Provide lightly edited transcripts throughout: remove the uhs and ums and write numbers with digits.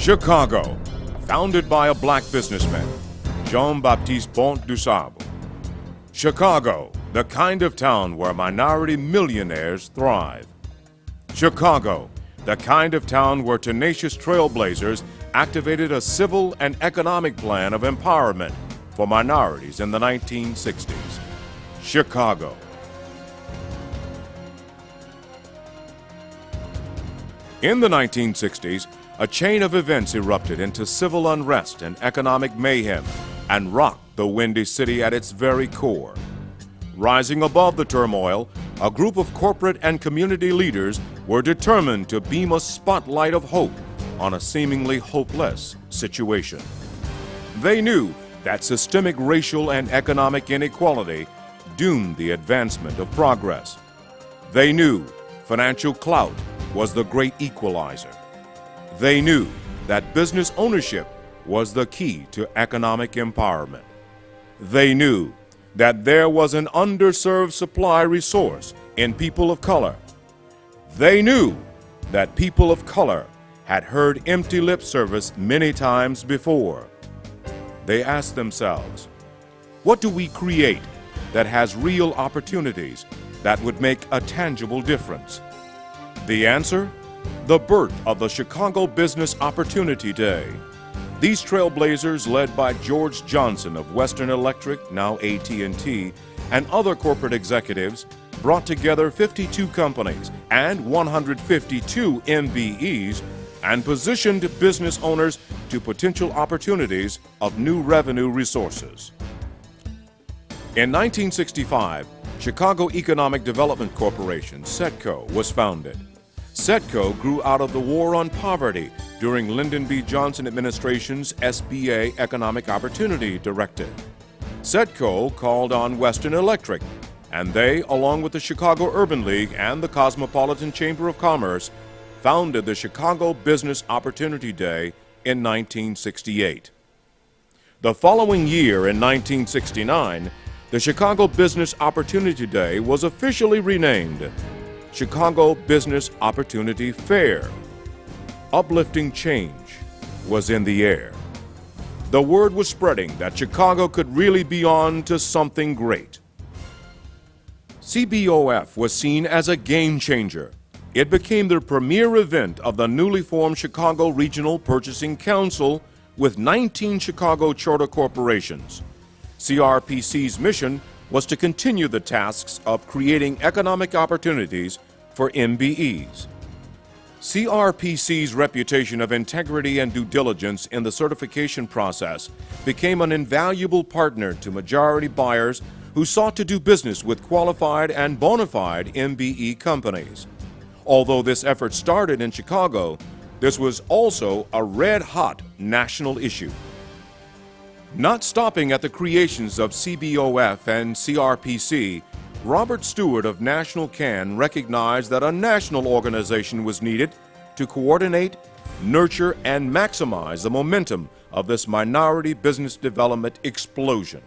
Chicago, founded by a black businessman, Jean-Baptiste Pont du Sable. Chicago, the kind of town where minority millionaires thrive. Chicago, the kind of town where tenacious trailblazers activated a civil and economic plan of empowerment for minorities in the 1960s. Chicago. In the 1960s, a chain of events erupted into civil unrest and economic mayhem and rocked the Windy City at its very core. Rising above the turmoil, a group of corporate and community leaders were determined to beam a spotlight of hope on a seemingly hopeless situation. They knew that systemic racial and economic inequality doomed the advancement of progress. They knew financial clout was the great equalizer. They knew that business ownership was the key to economic empowerment. They knew that there was an underserved supply resource in people of color. They knew that people of color had heard empty lip service many times before. They asked themselves, what do we create that has real opportunities that would make a tangible difference? The answer? The birth of the Chicago Business Opportunity Day. These trailblazers, led by George Johnson of Western Electric, now AT&T, and other corporate executives, brought together 52 companies and 152 MBEs and positioned business owners to potential opportunities of new revenue resources. In 1965, Chicago Economic Development Corporation, CEDCO, was founded. CEDCO grew out of the War on Poverty during Lyndon B. Johnson administration's SBA Economic Opportunity Directive. CEDCO called on Western Electric, and they, along with the Chicago Urban League and the Cosmopolitan Chamber of Commerce, founded the Chicago Business Opportunity Day in 1968. The following year, in 1969, the Chicago Business Opportunity Day was officially renamed Chicago Business Opportunity Fair. Uplifting change was in the air. The word was spreading that Chicago could really be on to something great. CBOF was seen as a game changer. It became the premier event of the newly formed Chicago Regional Purchasing Council with 19 Chicago charter corporations. CRPC's mission was to continue the tasks of creating economic opportunities for MBEs. CRPC's reputation of integrity and due diligence in the certification process became an invaluable partner to majority buyers who sought to do business with qualified and bona fide MBE companies. Although this effort started in Chicago, this was also a red-hot national issue. Not stopping at the creations of CBOF and CRPC, Robert Stewart of National Can recognized that a national organization was needed to coordinate, nurture, and maximize the momentum of this minority business development explosion.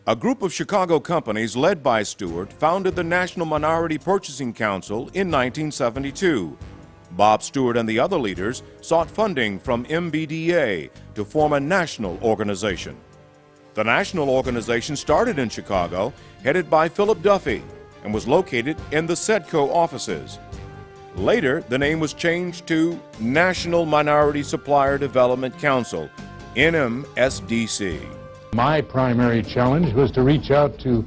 A group of Chicago companies led by Stewart founded the National Minority Purchasing Council in 1972. Bob Stewart and the other leaders sought funding from MBDA to form a national organization. The national organization started in Chicago, headed by Philip Duffy, and was located in the CEDCO offices. Later, the name was changed to National Minority Supplier Development Council, NMSDC. My primary challenge was to reach out to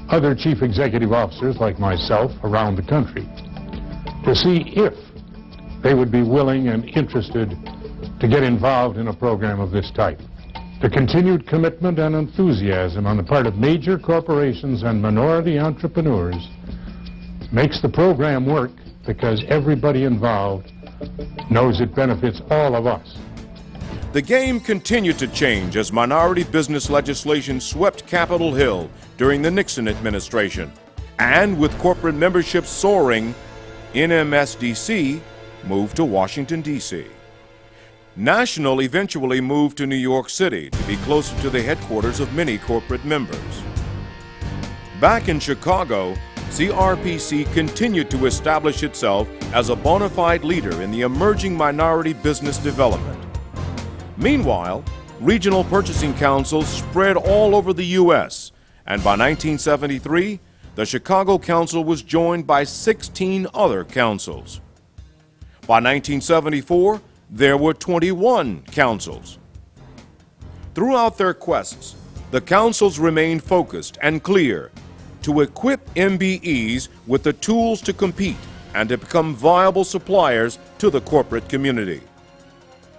other chief executive officers like myself around the country to see if they would be willing and interested to get involved in a program of this type. The continued commitment and enthusiasm on the part of major corporations and minority entrepreneurs makes the program work because everybody involved knows it benefits all of us. The game continued to change as minority business legislation swept Capitol Hill during the Nixon administration. And with corporate membership soaring, NMSDC moved to Washington, D.C. National eventually moved to New York City to be closer to the headquarters of many corporate members. Back in Chicago, CRPC continued to establish itself as a bona fide leader in the emerging minority business development. Meanwhile, regional purchasing councils spread all over the U.S., and by 1973, the Chicago Council was joined by 16 other councils. By 1974, there were 21 councils. Throughout their quests, the councils remained focused and clear to equip MBEs with the tools to compete and to become viable suppliers to the corporate community.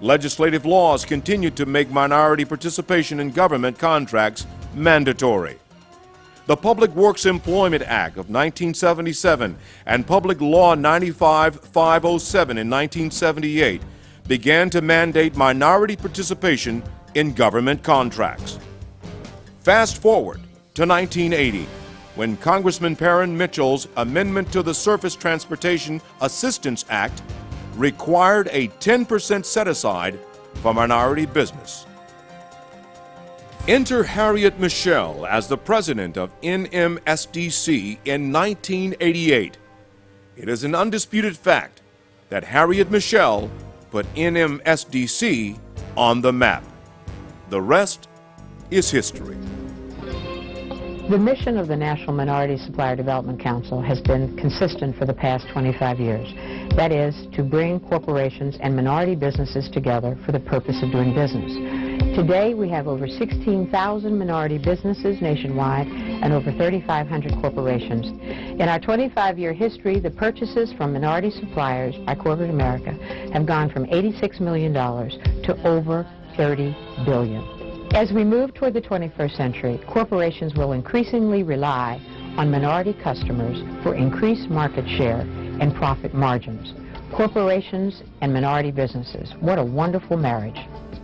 Legislative laws continued to make minority participation in government contracts mandatory. The Public Works Employment Act of 1977 and Public Law 95-507 in 1978 began to mandate minority participation in government contracts. Fast forward to 1980, when Congressman Perrin Mitchell's amendment to the Surface Transportation Assistance Act required a 10% set-aside for minority business. Enter Harriet Michelle as the president of NMSDC in 1988. It is an undisputed fact that Harriet Michelle put NMSDC on the map. The rest is history. The mission of the National Minority Supplier Development Council has been consistent for the past 25 years. That is, to bring corporations and minority businesses together for the purpose of doing business. Today, we have over 16,000 minority businesses nationwide and over 3,500 corporations. In our 25-year history, the purchases from minority suppliers by corporate America have gone from $86 million to over $30 billion. As we move toward the 21st century, corporations will increasingly rely on minority customers for increased market share and profit margins. Corporations and minority businesses, what a wonderful marriage.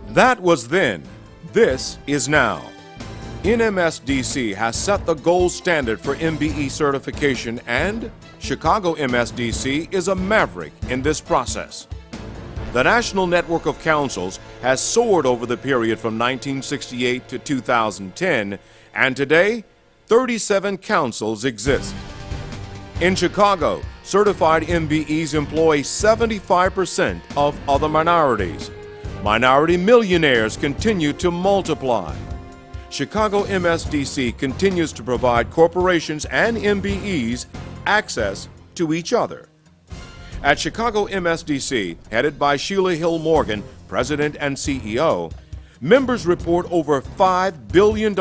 That was then. This is now. NMSDC has set the gold standard for MBE certification, and Chicago MSDC is a maverick in this process. The national network of councils has soared over the period from 1968 to 2010, and today, 37 councils exist. In Chicago, certified MBEs employ 75% of other minorities. Minority millionaires continue to multiply. Chicago MSDC continues to provide corporations and MBEs access to each other. At Chicago MSDC, headed by Sheila Hill Morgan, President and CEO, members report over $5 billion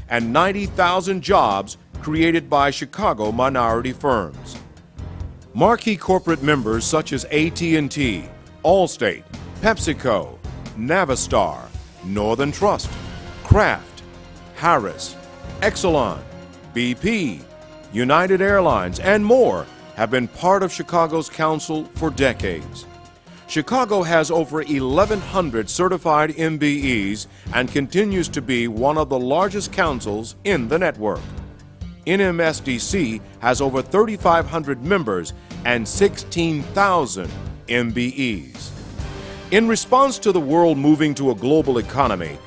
and 90,000 jobs created by Chicago minority firms. Marquee corporate members such as AT&T, Allstate, PepsiCo, Navistar, Northern Trust, Kraft, Harris, Exelon, BP, United Airlines, and more have been part of Chicago's council for decades. Chicago has over 1,100 certified MBEs and continues to be one of the largest councils in the network. NMSDC has over 3,500 members and 16,000 MBEs. In response to the world moving to a global economy,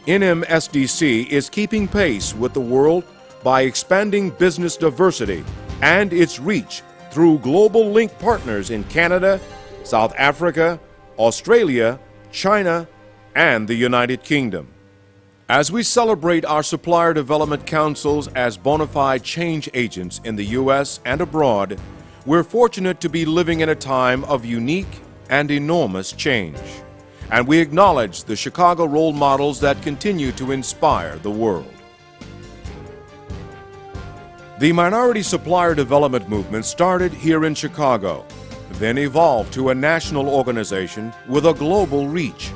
NMSDC is keeping pace with the world by expanding business diversity and its reach through global link partners in Canada, South Africa, Australia, China, and the United Kingdom. As we celebrate our supplier development councils as bona fide change agents in the U.S. and abroad, we're fortunate to be living in a time of unique and enormous change. And we acknowledge the Chicago role models that continue to inspire the world. The minority supplier development movement started here in Chicago, then evolved to a national organization with a global reach.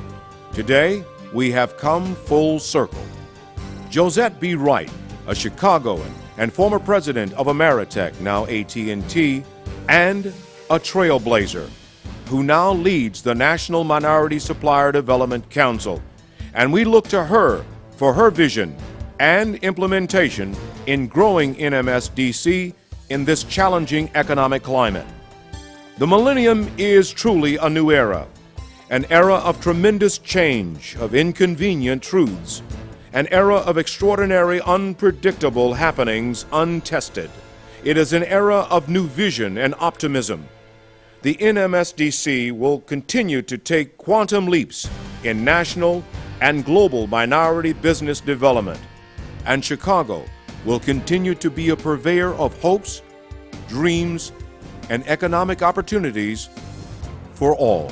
Today, we have come full circle. Josette B. Wright, a Chicagoan and former president of Ameritech, now AT&T, and a trailblazer, who now leads the National Minority Supplier Development Council. And we look to her for her vision and implementation in growing NMSDC in this challenging economic climate. The millennium is truly a new era, an era of tremendous change, of inconvenient truths, an era of extraordinary, unpredictable happenings untested. It is an era of new vision and optimism. The NMSDC will continue to take quantum leaps in national and global minority business development, and Chicago will continue to be a purveyor of hopes, dreams, and economic opportunities for all.